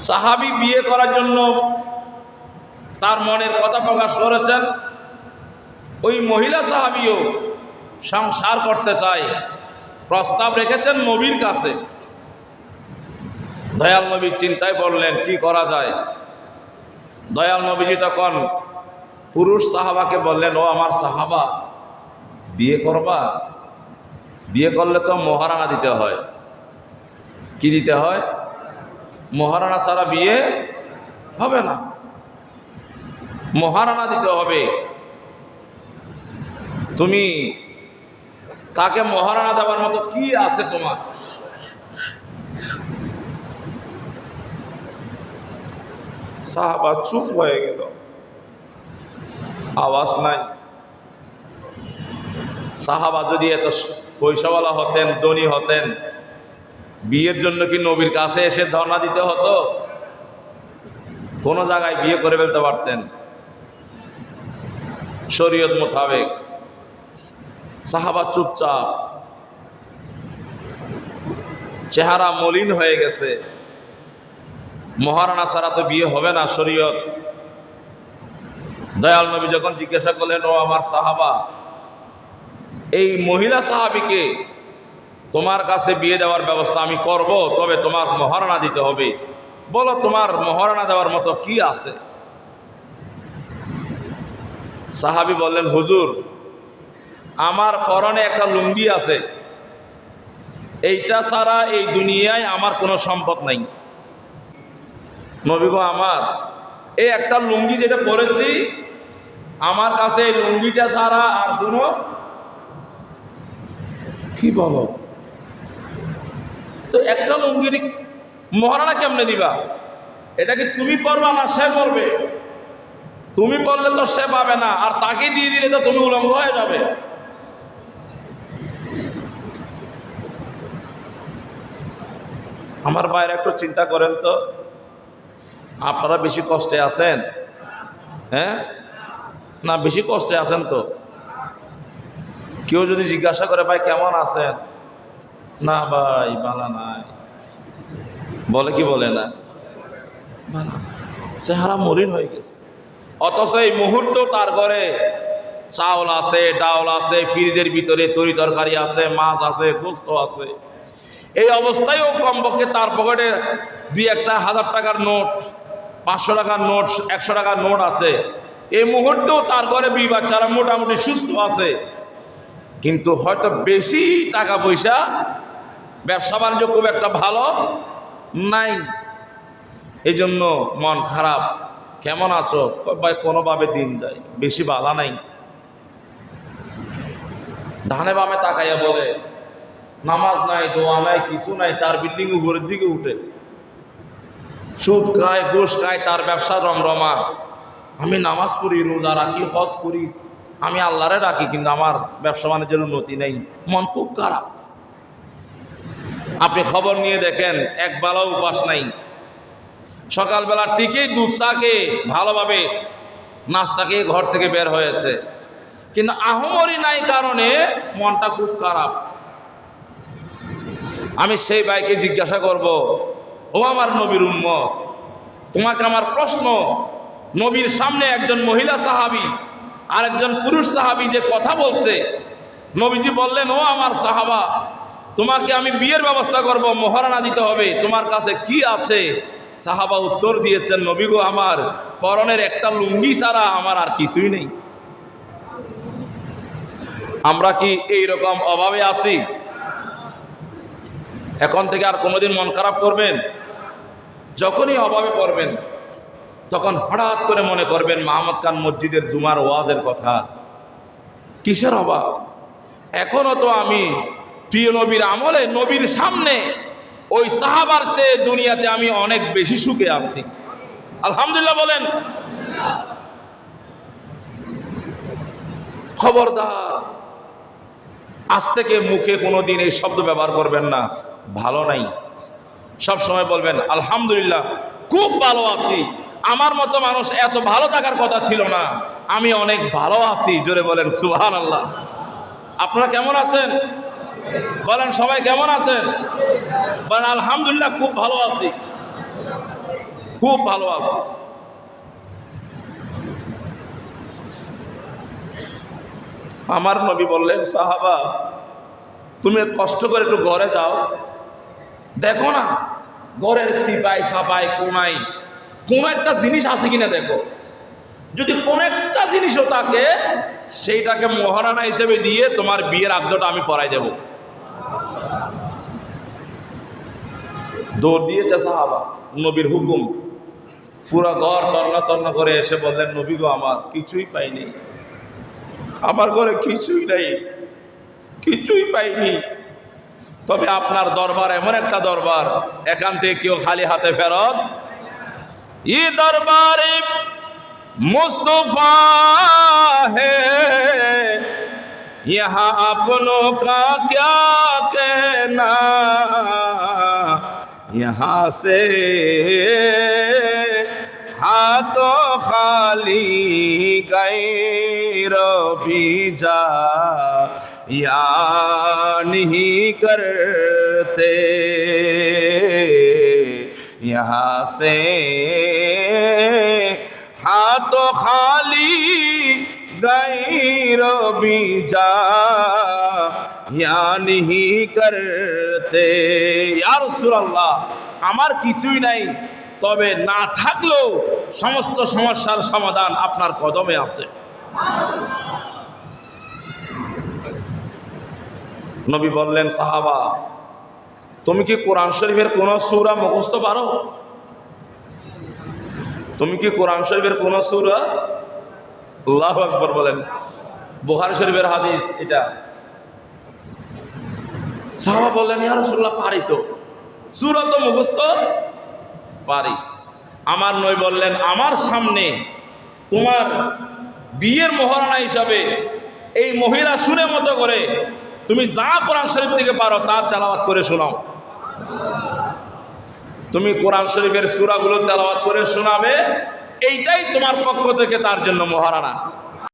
সাহাবী বিয়ে করার জন্য তার মনের কথা প্রকাশ করেছেন। ওই মহিলা সাহাবীও সংসার করতে চায়, প্রস্তাব রেখেছেন নবীর কাছে। দয়াল নবী চিন্তায় পড়লেন কি করা যায়। দয়াল নবীজি তখন পুরুষ সাহাবাকে বললেন, ও আমার সাহাবা, বিয়ে করবা? বিয়ে করলে তো মহারানা দিতে হয়। কি দিতে হয়? মহারানা ছাড়া বিয়ে হবে না, মহারানা দিতে হবে। তুমি তাকে মহারানা দেওয়ার মতো কি আছে তোমার? সাহাবা চুপ হয়ে গেল, আওয়াজ নাই। সাহাবা যদি এত পয়সাওয়ালা হতেন, ধনী হতেন, বিয়ের জন্য কি নবীর কাছে এসে ধর্ণা দিতে হতো? কোনো জায়গায় বিয়ে করে ফেলতে পারতেন শরীয়ত মোতাবেক। সাহাবা চুপচাপ, চেহারা মলিন হয়ে গেছে। মহারানা ছাড়া তো বিয়ে হবে না শরীয়ত। দয়াল নবী যখন জিজ্ঞাসা করলেন, ও আমার সাহাবা, এই মহিলা সাহাবীকে তোমার কাছে বিয়ে দেওয়ার ব্যবস্থা আমি করব, তবে তোমার মহারানা দিতে হবে। বলো তোমার মহারানা দেওয়ার মতো কি আছে? সাহাবী বললেন, হুজুর, আমার পরনে একটা লুঙ্গি আছে, এইটা ছাড়া এই দুনিয়ায় আমার কোনো সম্পদ নাই। নবী গো আমার, এই একটা লুঙ্গি যেটা পরেছি, আমার কাছে এই লুঙ্গিটা ছাড়া আর কোনো, কি বলো তো, একটা লুঙ্গির মহারানা কেমনে দিবা? এটা কি তুমি পরবা না সে পরবে? তুমি পরলে তো সে পাবে না, আর তাকে দিয়ে দিলে তো তুমি উলঙ্গ হয়ে যাবে। আমার ভাইরা একটু চিন্তা করেন তো, আপনারা বেশি কষ্টে আছেন? হ্যাঁ না, বেশি কষ্টে আছেন তো? কেউ যদি জিজ্ঞাসা করে, ভাই কেমন আছেন? না ভাই বালা নাই, বলে কি বলে না? চেহারা মলিন হয়ে গেছে। অথচ এই মুহূর্তেও তার ঘরে চাউল আছে, ডাউল আছে, ফ্রিজের ভিতরে তরি তরকারি আছে, মাছ আছে, গোস্ত আছে। এই অবস্থায়ও কমপক্ষে তার পকেটে দুই একটা 1000 টাকার নোট, 500 টাকার নোট, 100 টাকার নোট আছে। এই মুহূর্তেও তার ঘরে বিবি বাচ্চারা মোটামুটি সুস্থ আছে, কিন্তু হয়তো বেশি টাকা পয়সা, ব্যবসা বাণিজ্য খুব একটা ভালো নাই। এই জন্য মন খারাপ। কেমন আছো? ভাই কোনোভাবে দিন যায়, বেশি বালা নাই। ডানে বামে তাকাইয়া বলে, নামাজ নাই, দোয়া নাই, কিছু নাই, তার বিল্ডিং উপরের দিকে উঠে সুদ খায়, ঘুষ খায়, তার ব্যবসা রমরমা। আমি নামাজ পড়ি, রোজা রাখি, হজ করি, আমি আল্লাহরে রাখি, কিন্তু আমার ব্যবসা বাণিজ্যের উন্নতি নেই। মন খুব খারাপ। আপনি খবর নিয়ে দেখেন, এক বেলা উপাস নাই, সকালবেলা ঠিকই দুধ চাকে ভালোভাবে নাস্তা খেয়ে ঘর থেকে বের হয়েছে, কিন্তু আহমরি নাই কারণে মনটা খুব খারাপ। আমি সেই ভাইকে জিজ্ঞাসা করব, ও আমার নবীর উম্মত, তোমাকে আমার প্রশ্ন, নবীর সামনে একজন মহিলা সাহাবী আর একজন পুরুষ সাহাবী যে কথা বলছে, নবীজি বললেন, ও আমার সাহাবা, তোমাকে আমি বিয়ের ব্যবস্থা করব, মহারানা দিতে হবে, তোমার কাছে কি আছে? সাহাবা উত্তর দিয়েছেন, নবী গো আমার, পরনের একটা লুঙ্গি ছাড়া আমার আর কিছুই নেই। আমরা কি এই রকম অভাবে আছি? এখন থেকে আর কোনোদিন মন খারাপ করবেন? যখনই অভাবে পড়বেন, তখন হঠাৎ করে মনে করবেন মাহমুদ খান মসজিদের জুমার ওয়াজের কথা। কিসের অভাব? এখনো তো আমি প্রিয় নবীর আমলে, নবীর সামনে ওই সাহাবার চেয়ে দুনিয়াতে আমি অনেক বেশি সুখে আছি। আলহামদুলিল্লাহ বলেন। খবরদার, আজ থেকে মুখে কোনোদিন এই শব্দ ব্যবহার করবেন না, ভালো নাই। সব সময় বলবেন আলহামদুলিল্লাহ, খুব ভালো আছি, আমার মতো মানুষ এত ভালো থাকার কথা ছিল না, আমি অনেক ভালো আছি। জোরে বলেন সুবহানাল্লাহ। আপনারা কেমন আছেন? বলেন সবাই কেমন আছেন? বলেন আলহামদুলিল্লাহ, খুব ভালো আছি। খুব ভালো আছে। আমার নবী বললেন, সাহাবা তুমি কষ্ট করে একটু ঘরে যাও, দেখো না ঘরের সিপাই সাপাই কোনাই কোন একটা জিনিস আছে কিনা দেখো, যদি কোন একটা জিনিসও থাকে সেইটাকে মহারানা হিসেবে দিয়ে তোমার বিয়ের আগ্রহটা আমি পড়াই দেব। দৌড় দিয়েছে সাহাবা, নবীর হুকুম। পুরা ঘর তন্না তন্না করে এসে বললেন, নবী গো আমার কিছুই পাইনি, আমার ঘরে কিছুই নেই, কিছুই পাইনি, তবে আপনার দরবার এমন একটা দরবার এখান থেকে কেউ খালি হাতে ফেরত। ये दरबार मुस्तफा है, यहाँ अपनों का क्या कहना, यहाँ से हाथों खाली गैर भी जा या नहीं करते, यहाँ से हाथों खाली गैर भी जा या नहीं करते। या রাসূলুল্লাহ আমার কিছুই নাই, তবে না থাকলেও সমস্ত সমস্যার সমাধান আপনার কদমে আছে। নবী বললেন, সাহাবা তুমি কি কোরআন শরীফের কোন সূরা মুখস্থ পারো? তুমি কি কোরআন শরীফের কোন সূরা? আল্লাহু আকবার বলেন। বুখারী শরীফের হাদিস এটা। সাহাবা বললেন, ইয়া রাসূলুল্লাহ পারি তো, সূরা তো মুখস্থ পারি। আমার নবী বললেন, আমার সামনে তোমার বিয়ের মহারানা হিসাবে এই মহিলা সুরে মতো করে তুমি যা কোরআন শরীফ থেকে পারো তা তেলাওয়াত করে শোনাও। তুমি কোরআন শরীফের সূরাগুলো তেলাওয়াত করে শোনাবে, এইটাই তোমার পক্ষ থেকে তার জন্য মহারানা।